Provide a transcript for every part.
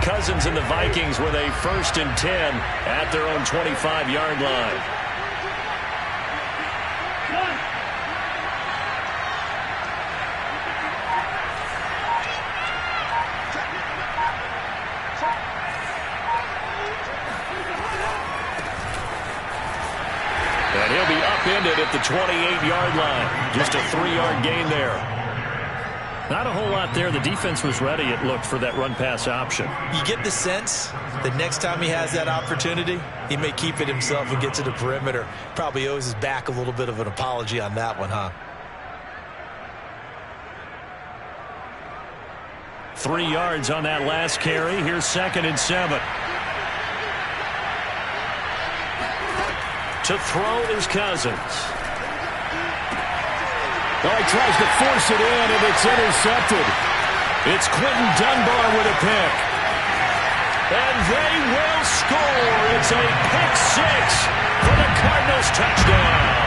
Cousins and the Vikings with a 1st and 10 at their own 25-yard line. And he'll be upended at the 28-yard line. Just a 3-yard gain there. Not a whole lot there. The defense was ready, it looked, for that run-pass option. You get the sense that next time he has that opportunity, he may keep it himself and get to the perimeter. Probably owes his back a little bit of an apology on that one, huh? 3 yards on that last carry. Here's 2nd and 7. To throw is Cousins. Oh, he tries to force it in, and it's intercepted. It's Quentin Dunbar with a pick. And they will score. It's a pick 6 for the Cardinals touchdown.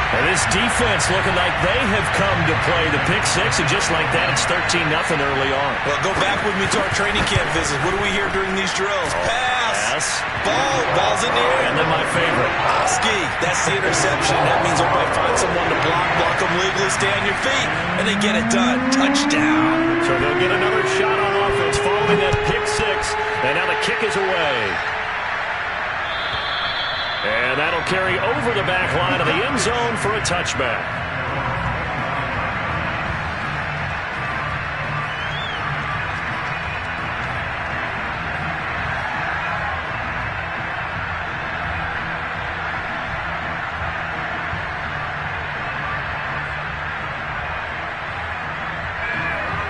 And this defense looking like they have come to play the pick 6, and just like that, it's 13-0 early on. Well, go back with me to our training camp visit. What do we hear during these drills? Pass. Ball's in the air. And then my favorite. Ski. That's the interception. That means everybody find someone to block them legally, stay on your feet, and they get it done. Touchdown. So they'll get another shot on offense following that pick 6, and now the kick is away. And that'll carry over the back line of the end zone for a touchback.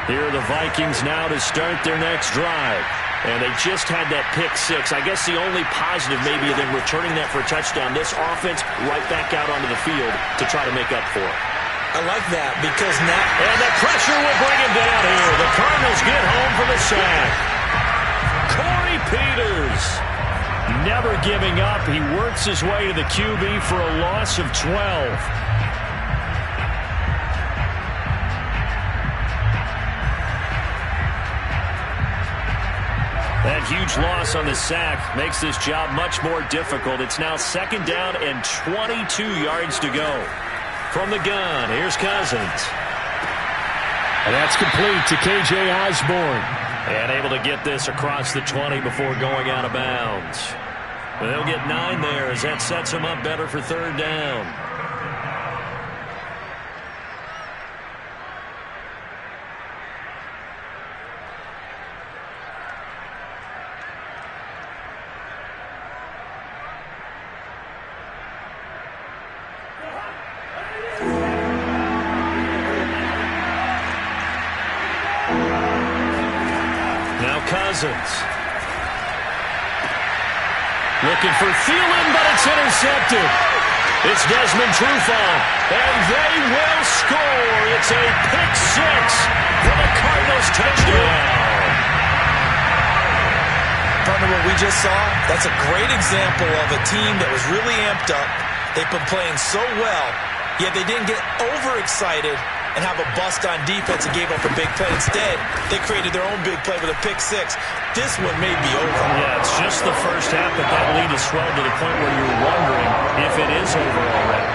Here are the Vikings now to start their next drive. And they just had that pick 6. I guess the only positive maybe of them returning that for a touchdown. This offense right back out onto the field to try to make up for it. I like that because now... And the pressure will bring him down here. The Cardinals get home for the sack. Corey Peters never giving up. He works his way to the QB for a loss of 12. That huge loss on the sack makes this job much more difficult. It's now 2nd down and 22 yards to go. From the gun, here's Cousins. And that's complete to K.J. Osborne. And able to get this across the 20 before going out of bounds. They'll get 9 there as that sets them up better for 3rd down. Cousins. Looking for Thielen, but it's intercepted. It's Desmond Trufant, and they will score. It's a pick 6 for the Cardinals touchdown. Partner, what we just saw, that's a great example of a team that was really amped up. They've been playing so well, yet they didn't get overexcited and have a bust on defense and gave up a big play. Instead, they created their own big play with a pick 6. This one may be over. Yeah, it's just the first half, but that lead has swelled to the point where you're wondering if it is over already.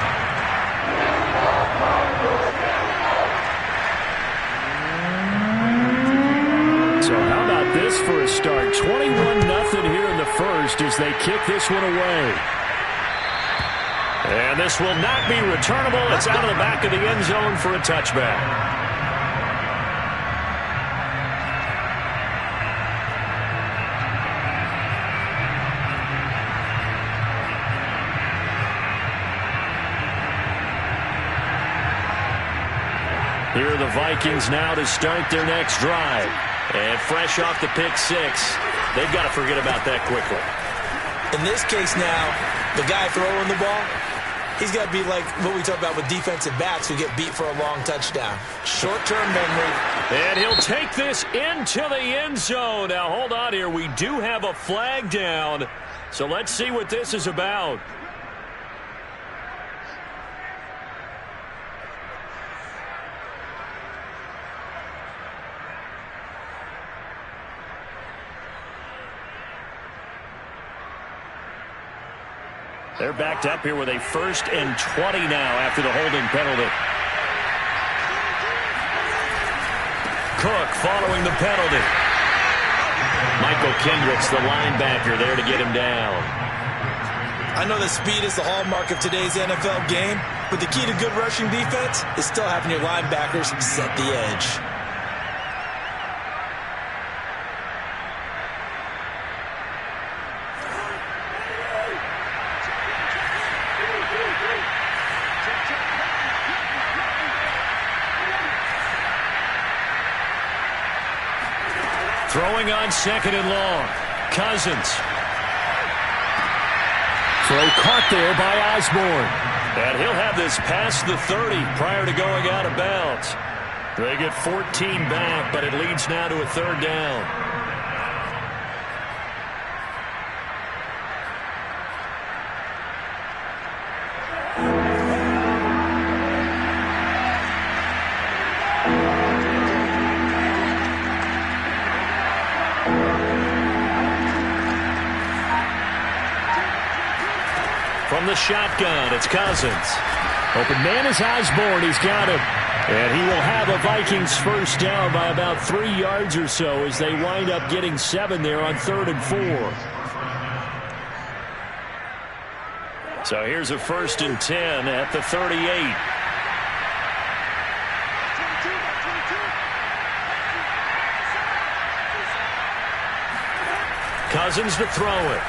So how about this for a start? 21-0 here in the first as they kick this one away. And this will not be returnable. It's out of the back of the end zone for a touchback. Here are the Vikings now to start their next drive. And fresh off the pick 6, they've got to forget about that quickly. In this case now, the guy throwing the ball, he's got to be like what we talk about with defensive backs who get beat for a long touchdown. Short-term memory. And he'll take this into the end zone. Now, hold on here. We do have a flag down. So let's see what this is about. They're backed up here with a 1st and 20 now after the holding penalty. Cook following the penalty. Michael Kendricks, the linebacker, there to get him down. I know that speed is the hallmark of today's NFL game, but the key to good rushing defense is still having your linebackers set the edge. Throwing on 2nd and long. Cousins. Throw caught there by Osborne. And he'll have this past the 30 prior to going out of bounds. They get 14 back, but it leads now to a 3rd down. From the shotgun, it's Cousins. Open man is Osborne. He's got him. And he will have a Vikings 1st down by about 3 yards or so as they wind up getting 7 there on 3rd and 4. So here's a 1st and 10 at the 38. Cousins to throw it.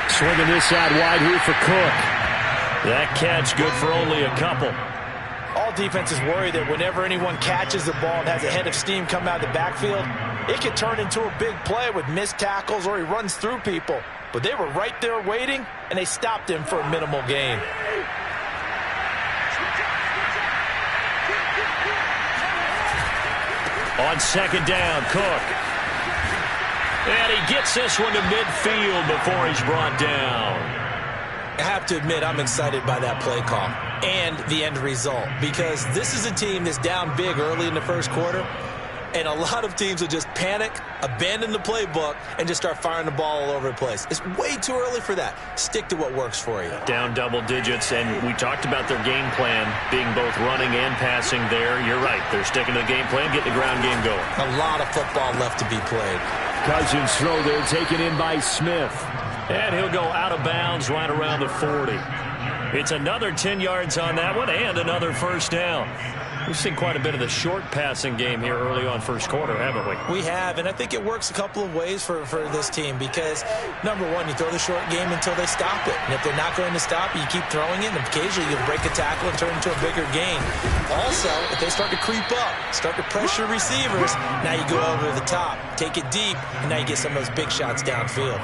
Swinging this out wide here for Cook. That catch good for only a couple. All defenses worry that whenever anyone catches the ball and has a head of steam come out of the backfield, it could turn into a big play with missed tackles or he runs through people. But they were right there waiting, and they stopped him for a minimal gain. On 2nd down, Cook. And he gets this one to midfield before he's brought down. I have to admit, I'm excited by that play call and the end result because this is a team that's down big early in the 1st quarter, and a lot of teams will just panic, abandon the playbook, and just start firing the ball all over the place. It's way too early for that. Stick to what works for you. Down double digits, and we talked about their game plan being both running and passing there. You're right. They're sticking to the game plan, getting the ground game going. A lot of football left to be played. Cousins throw there, taken in by Smith. And he'll go out of bounds right around the 40. It's another 10 yards on that one and another 1st down. We've seen quite a bit of the short passing game here early on 1st quarter, haven't we? We have, and I think it works a couple of ways for this team because, number one, you throw the short game until they stop it. And if they're not going to stop it, you keep throwing it, and occasionally you'll break a tackle and turn it into a bigger gain. Also, if they start to creep up, start to pressure receivers, now you go over the top, take it deep, and now you get some of those big shots downfield.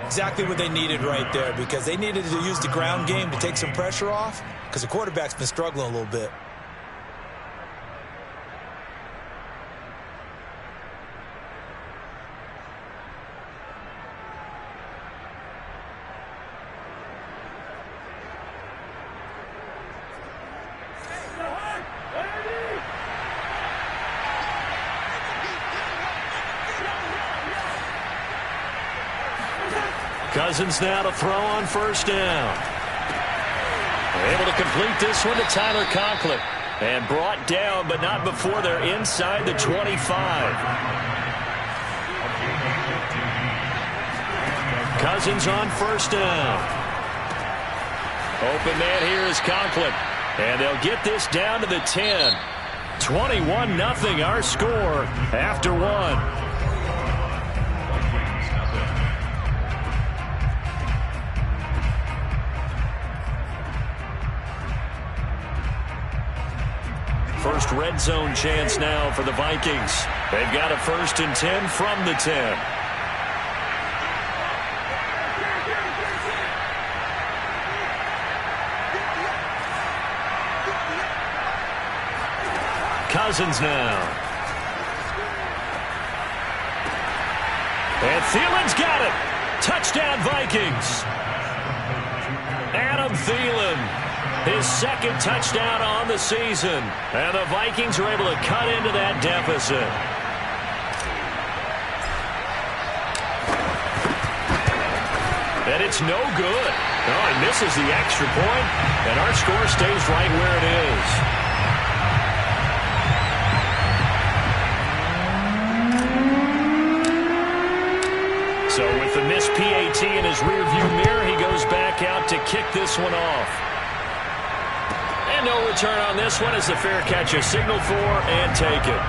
Exactly what they needed right there because they needed to use the ground game to take some pressure off because the quarterback's been struggling a little bit. Cousins now to throw on 1st down. Able to complete this one to Tyler Conklin. And brought down, but not before they're inside the 25. Cousins on 1st down. Open man here is Conklin. And they'll get this down to the 10. 21-0 our score after 1. First red zone chance now for the Vikings. They've got a 1st and 10 from the 10. Cousins now. And Thielen's got it. Touchdown Vikings. Adam Thielen. His 2nd touchdown on the season. And the Vikings are able to cut into that deficit. And it's no good. Oh, he misses the extra point, and our score stays right where it is. So with the missed PAT in his rearview mirror, he goes back out to kick this one off. And no return on this one as the fair catch is signaled for and taken.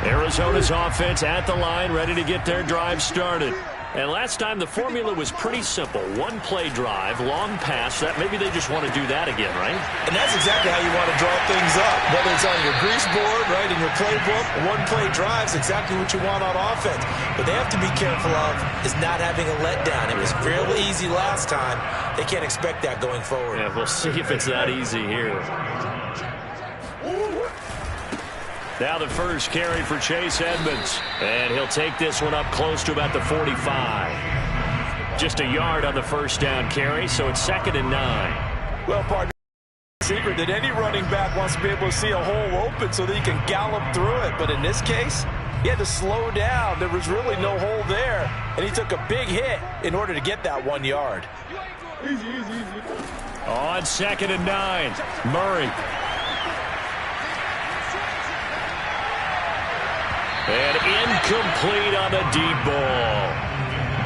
Arizona's offense at the line, ready to get their drive started. And last time the formula was pretty simple. One play drive, long pass. That maybe they just want to do that again, right? And that's exactly how you want to draw things up. Whether it's on your grease board, right, in your playbook, one play drive is exactly what you want on offense. But they have to be careful of is not having a letdown. It was real easy last time. They can't expect that going forward. Yeah, we'll see if it's that easy here. Now the first carry for Chase Edmonds. And he'll take this one up close to about the 45. Just a yard on the first down carry, so it's 2nd and 9. Well, partner, secret that any running back wants to be able to see a hole open so that he can gallop through it. But in this case, he had to slow down. There was really no hole there, and he took a big hit in order to get that 1 yard. On 2nd and 9, Murray. And incomplete on the deep ball.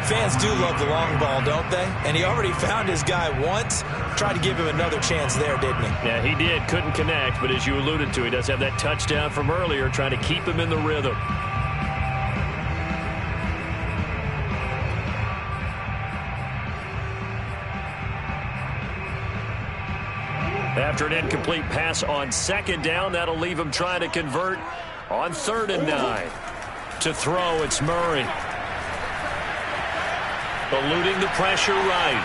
Fans do love the long ball, don't they? And he already found his guy once. Tried to give him another chance there, didn't he? Yeah, he did. Couldn't connect, but as you alluded to, he does have that touchdown from earlier, trying to keep him in the rhythm. After an incomplete pass on 2nd down, that'll leave him trying to convert on 3rd and 9. To throw, it's Murray. Eluding the pressure right.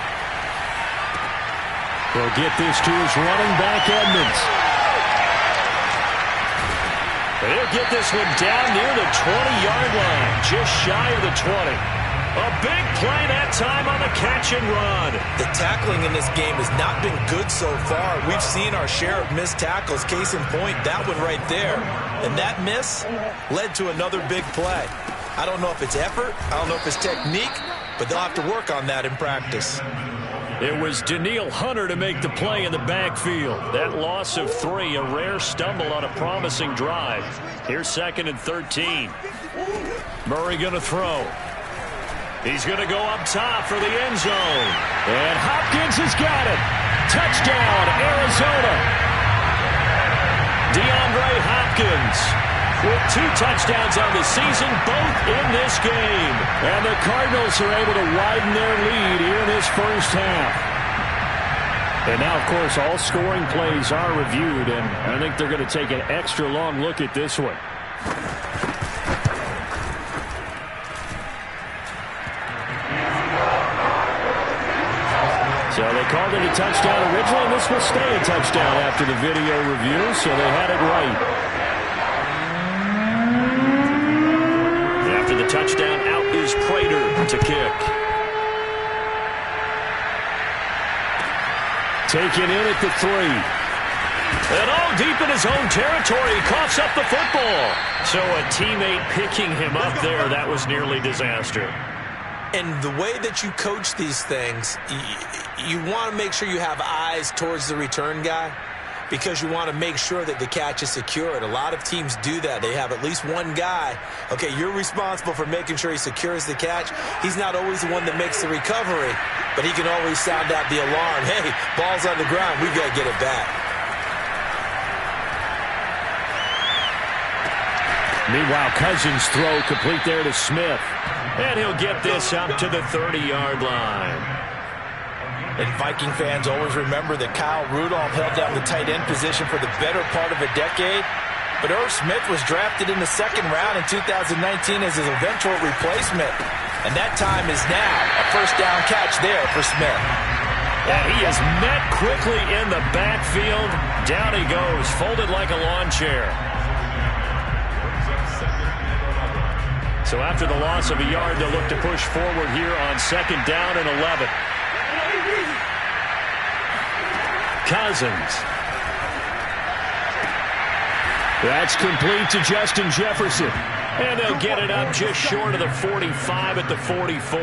Will get this to his running back, Edmonds. He'll get this one down near the 20-yard line, just shy of the 20. A big play that time on the catch and run. The tackling in this game has not been good so far. We've seen our share of missed tackles. Case in point, that one right there. And that miss led to another big play. I don't know if it's effort. I don't know if it's technique. But they'll have to work on that in practice. It was Danielle Hunter to make the play in the backfield. That loss of 3, a rare stumble on a promising drive. Here's 2nd and 13. Murray going to throw. He's going to go up top for the end zone. And Hopkins has got it. Touchdown, Arizona. DeAndre Hopkins with 2 touchdowns on the season, both in this game. And the Cardinals are able to widen their lead here in this first half. And now, of course, all scoring plays are reviewed, and I think they're going to take an extra long look at this one. So they called it a touchdown originally, and this will stay a touchdown after the video review, so they had it right. After the touchdown, out is Prater to kick. Taken in at the 3. And all deep in his own territory, he coughs up the football. So a teammate picking him up there, that was nearly disaster. And the way that you coach these things, you want to make sure you have eyes towards the return guy because you want to make sure that the catch is secured. A lot of teams do that. They have at least one guy. Okay, you're responsible for making sure he secures the catch. He's not always the one that makes the recovery, but he can always sound out the alarm. Hey, ball's on the ground. We've got to get it back. Meanwhile, Cousins' throw complete there to Smith. And he'll get this up to the 30-yard line. And Viking fans always remember that Kyle Rudolph held down the tight end position for the better part of a decade. But Irv Smith was drafted in the 2nd round in 2019 as his eventual replacement. And that time is now. A first down catch there for Smith. And he is met quickly in the backfield. Down he goes, folded like a lawn chair. So after the loss of a yard, they'll look to push forward here on 2nd down and 11. Cousins. That's complete to Justin Jefferson. And they'll get it up just short of the 45 at the 44.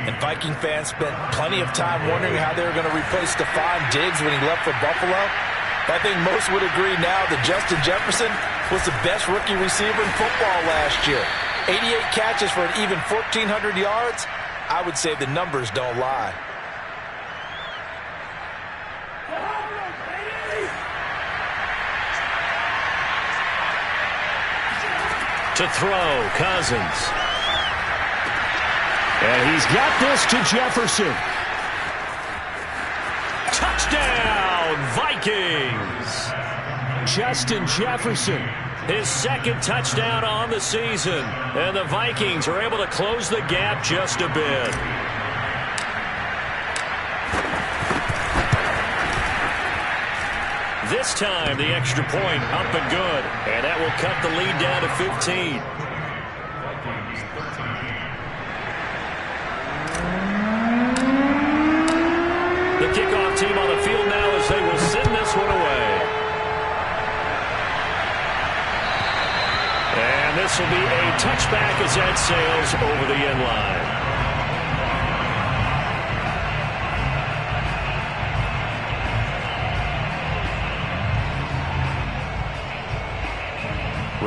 And Viking fans spent plenty of time wondering how they were going to replace Stephon Diggs when he left for Buffalo. But I think most would agree now that Justin Jefferson was the best rookie receiver in football last year. 88 catches for an even 1,400 yards. I would say the numbers don't lie. To throw, Cousins. And he's got this to Jefferson. Touchdown, Vikings! Justin Jefferson. His second touchdown on the season. And the Vikings are able to close the gap just a bit. This time, the extra point up and good. And that will cut the lead down to 15. The kickoff team on the field now as they will send this one away. And this will be a touchback as that sails over the end line.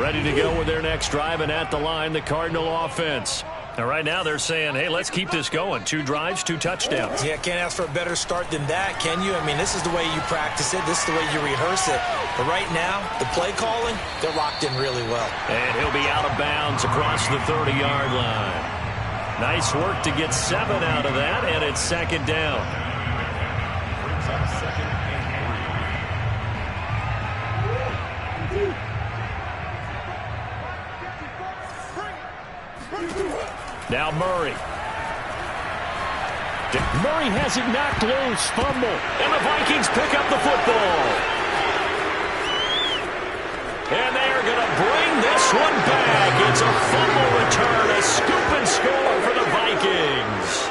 Ready to go with their next drive, and at the line, the Cardinal offense. Now, right now, they're saying, hey, let's keep this going. 2 drives, 2 touchdowns. Yeah, can't ask for a better start than that, can you? I mean, this is the way you practice it. This is the way you rehearse it. But right now, the play calling, they're locked in really well. And he'll be out of bounds across the 30-yard line. Nice work to get 7 out of that, and it's second down. Now Murray. Murray has it knocked loose. Fumble. And the Vikings pick up the football. And they are going to bring this one back. It's a fumble return. A scoop and score for the Vikings.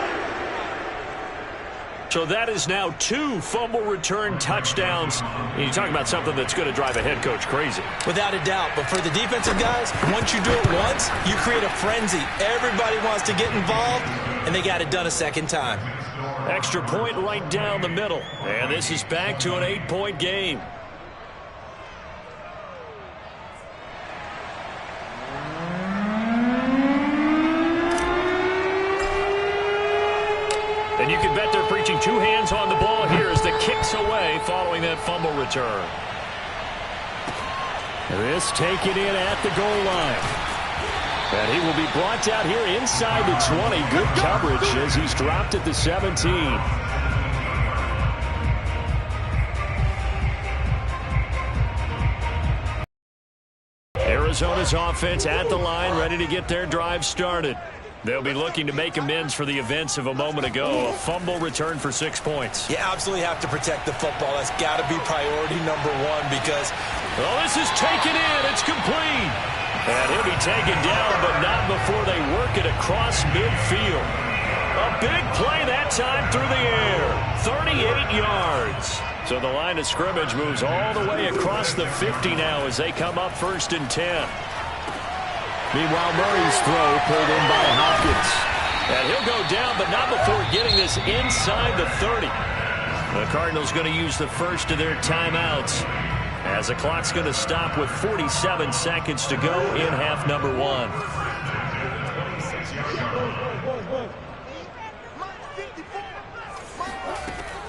So that is now 2 fumble return touchdowns. And you talk about something that's going to drive a head coach crazy. Without a doubt. But for the defensive guys, once you do it once, you create a frenzy. Everybody wants to get involved, and they got it done a second time. Extra point right down the middle. And this is back to an 8-point game. And you can bet they're preaching 2 hands on the ball here as the kick's away following that fumble return. This taken in at the goal line. And he will be brought out here inside the 20. Good coverage as he's dropped at the 17. Arizona's offense at the line, ready to get their drive started. They'll be looking to make amends for the events of a moment ago. A fumble return for 6 points. You absolutely have to protect the football. That's got to be priority number 1 because... Oh, this is taken in. It's complete. And he'll be taken down, but not before they work it across midfield. A big play that time through the air. 38 yards. So the line of scrimmage moves all the way across the 50 now as they come up 1st and 10. Meanwhile, Murray's throw pulled in by Hopkins. And he'll go down, but not before getting this inside the 30. The Cardinals going to use the first of their timeouts as the clock's going to stop with 47 seconds to go in half number 1.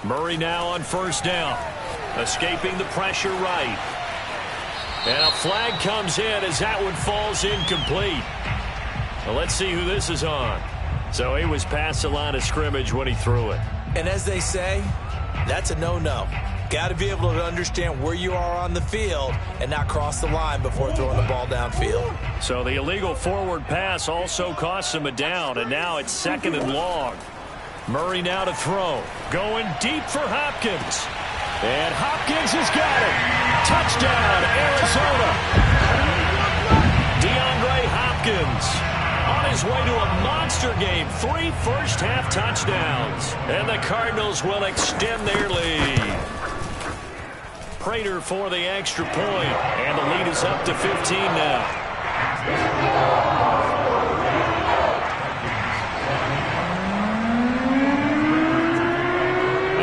Murray now on 1st down. Escaping the pressure right. And a flag comes in as that one falls incomplete. Well, let's see who this is on. So he was past the line of scrimmage when he threw it. And as they say, that's a no-no. Got to be able to understand where you are on the field and not cross the line before throwing the ball downfield. So the illegal forward pass also costs him a down, and now it's 2nd and long. Murray now to throw. Going deep for Hopkins. And Hopkins has got it. Touchdown, Arizona. DeAndre Hopkins on his way to a monster game. 3 first-half touchdowns. And the Cardinals will extend their lead. Prater for the extra point. And the lead is up to 15 now.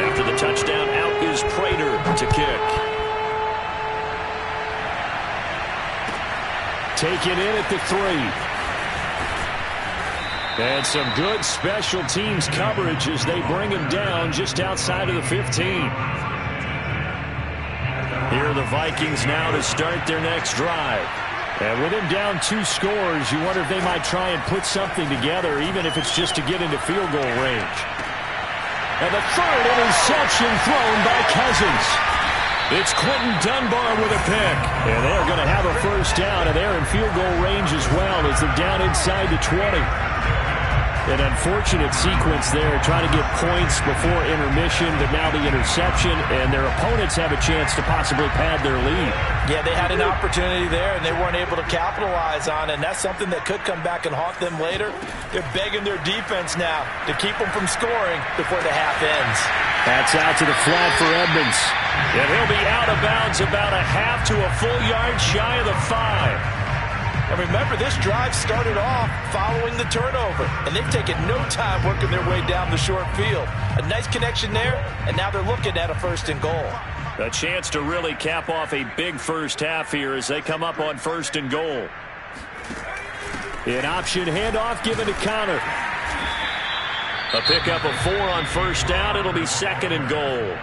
After the touchdown, out is Prater to kick. Taken in at the 3. And some good special teams coverage as they bring him down just outside of the 15. Here are the Vikings now to start their next drive. And with him down 2 scores, you wonder if they might try and put something together, even if it's just to get into field goal range. And the third interception thrown by Cousins. It's Quentin Dunbar with a pick. And they're going to have a first down, and they're in field goal range as well as they're down inside the 20. An unfortunate sequence there, trying to get points before intermission, but now the interception, and their opponents have a chance to possibly pad their lead. Yeah, they had an opportunity there, and they weren't able to capitalize on it, and that's something that could come back and haunt them later. They're begging their defense now to keep them from scoring before the half ends. That's out to the flat for Edmonds. And he'll be out of bounds about a half to a full yard shy of the 5. And remember, this drive started off following the turnover, and they've taken no time working their way down the short field. A nice connection there, and now they're looking at a 1st and goal. A chance to really cap off a big first half here as they come up on 1st and goal. An option handoff given to Connor. A pickup of 4 on 1st down. It'll be 2nd and goal.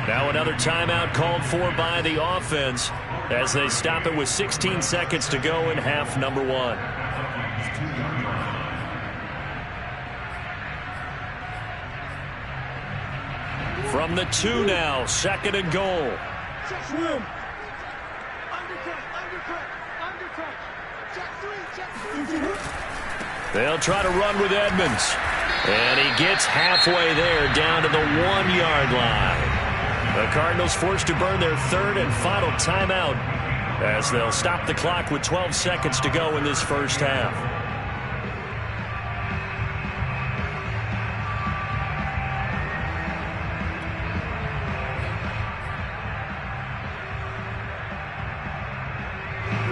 Now another timeout called for by the offense as they stop it with 16 seconds to go in half number 1. From the 2 now, 2nd and goal. They'll try to run with Edmonds. And he gets halfway there down to the 1-yard line. The Cardinals forced to burn their 3rd and final timeout as they'll stop the clock with 12 seconds to go in this first half.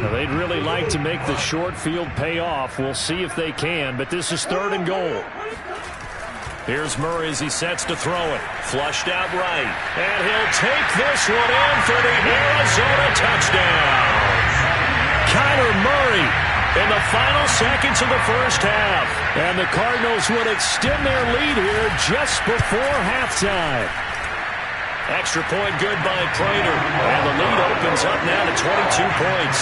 Now, they'd really like to make the short field pay off. We'll see if they can, but this is 3rd and goal. Here's Murray as he sets to throw it. Flushed out right. And he'll take this one in for the Arizona touchdown. Kyler Murray in the final seconds of the first half. And the Cardinals would extend their lead here just before halftime. Extra point good by Prater. And the lead opens up now to 22 points.